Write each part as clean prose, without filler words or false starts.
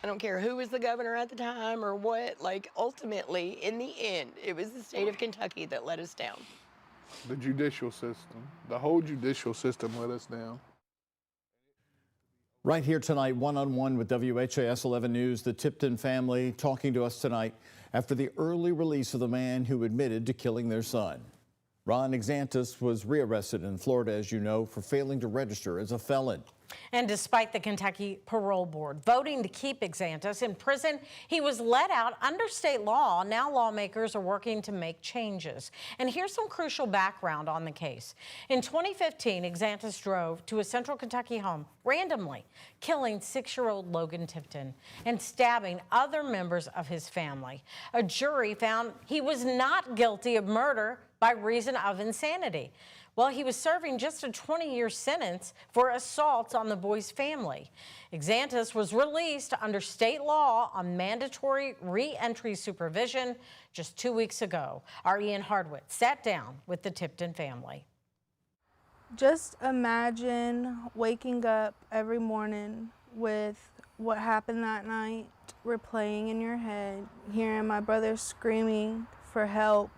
I don't care who was the governor at the time or what, like ultimately, in the end, it was the state of Kentucky that let us down. The judicial system, the whole judicial system let us down. Right here tonight, one-on-one with WHAS 11 News, the Tipton family talking to us tonight after the early release of the man who admitted to killing their son. Ronald Exantus was rearrested in Florida, as you know, for failing to register as a felon. And despite the Kentucky Parole Board voting to keep Exantus in prison, he was let out under state law. Now lawmakers are working to make changes. And here's some crucial background on the case. In 2015, Exantus drove to a central Kentucky home randomly, killing 6-year-old Logan Tipton and stabbing other members of his family. A jury found he was not guilty of murder by reason of insanity. Well, he was serving just a 20-year sentence for assaults on the boy's family. Exantus was released under state law on mandatory re-entry supervision just 2 weeks ago. Our Ian Hardwick sat down with the Tipton family. Just imagine waking up every morning with what happened that night replaying in your head, hearing my brother screaming for help.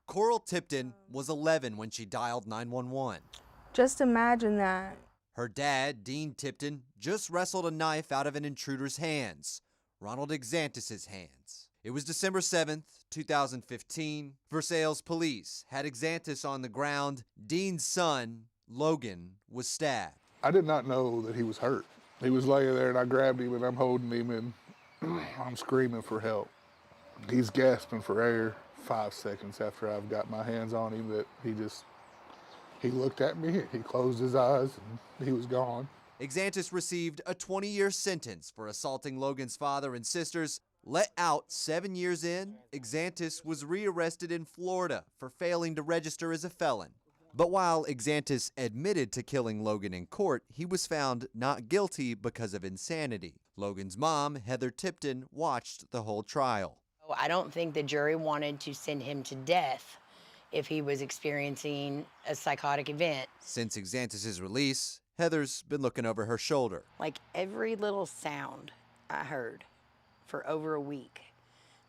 Coral Tipton was 11 when she dialed 911. Just imagine that. Her dad, Dean Tipton, just wrestled a knife out of an intruder's hands, Ronald Exantus' hands. It was December 7th, 2015. Versailles police had Exantus on the ground. Dean's son, Logan, was stabbed. I did not know that he was hurt. He was laying there and I grabbed him and I'm holding him and I'm screaming for help. He's gasping for air. 5 seconds after I've got my hands on him, that he looked at me, he closed his eyes, and he was gone. Exantus received a 20-year sentence for assaulting Logan's father and sisters. Let out 7 years in, Exantus was rearrested in Florida for failing to register as a felon. But while Exantus admitted to killing Logan in court, he was found not guilty because of insanity. Logan's mom, Heather Tipton, watched the whole trial. I don't think the jury wanted to send him to death if he was experiencing a psychotic event. Since Exantus' release, Heather's been looking over her shoulder. Like every little sound I heard for over a week,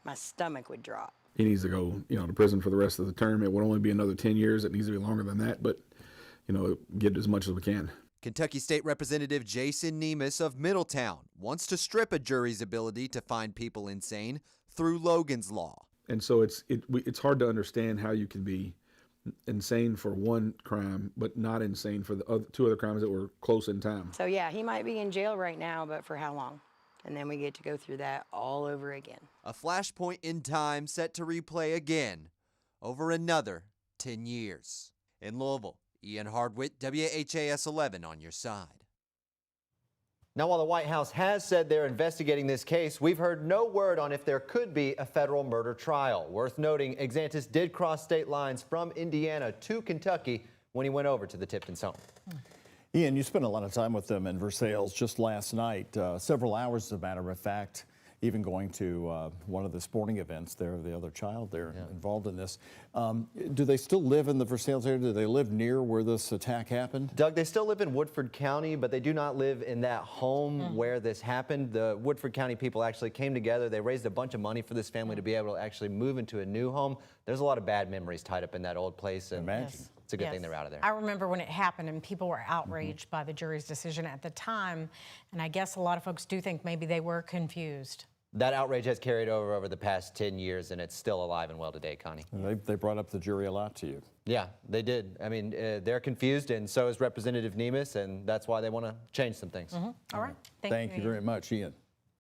my stomach would drop. He needs to go, to prison for the rest of the term. It would only be another 10 years. It needs to be longer than that, but, get as much as we can. Kentucky State Representative Jason Nemus of Middletown wants to strip a jury's ability to find people insane through Logan's law. And so it's hard to understand how you can be insane for one crime, but not insane for the two other crimes that were close in time. So yeah, he might be in jail right now, but for how long? And then we get to go through that all over again. A flashpoint in time set to replay again over another 10 years. In Louisville, Ian Hardwick, WHAS 11 on your side. Now, while the White House has said they're investigating this case, we've heard no word on if there could be a federal murder trial. Worth noting, Exantus did cross state lines from Indiana to Kentucky when he went over to the Tipton's home. Ian, you spent a lot of time with them in Versailles just last night, several hours, as a matter of fact, even going to one of the sporting events there, the other child there involved in this. Do they still live in the Versailles area? Do they live near where this attack happened? Doug, they still live in Woodford County, but they do not live in that home where this happened. The Woodford County people actually came together. They raised a bunch of money for this family to be able to actually move into a new home. There's a lot of bad memories tied up in that old place, and it's a good thing they're out of there. I remember when it happened and people were outraged by the jury's decision at the time, and I guess a lot of folks do think maybe they were confused. That outrage has carried over the past 10 years, and it's still alive and well today, Connie. They brought up the jury a lot to you. Yeah, they did. I mean, they're confused, and so is Representative Nemus, and that's why they want to change some things. All right. Thank you very much, Ian.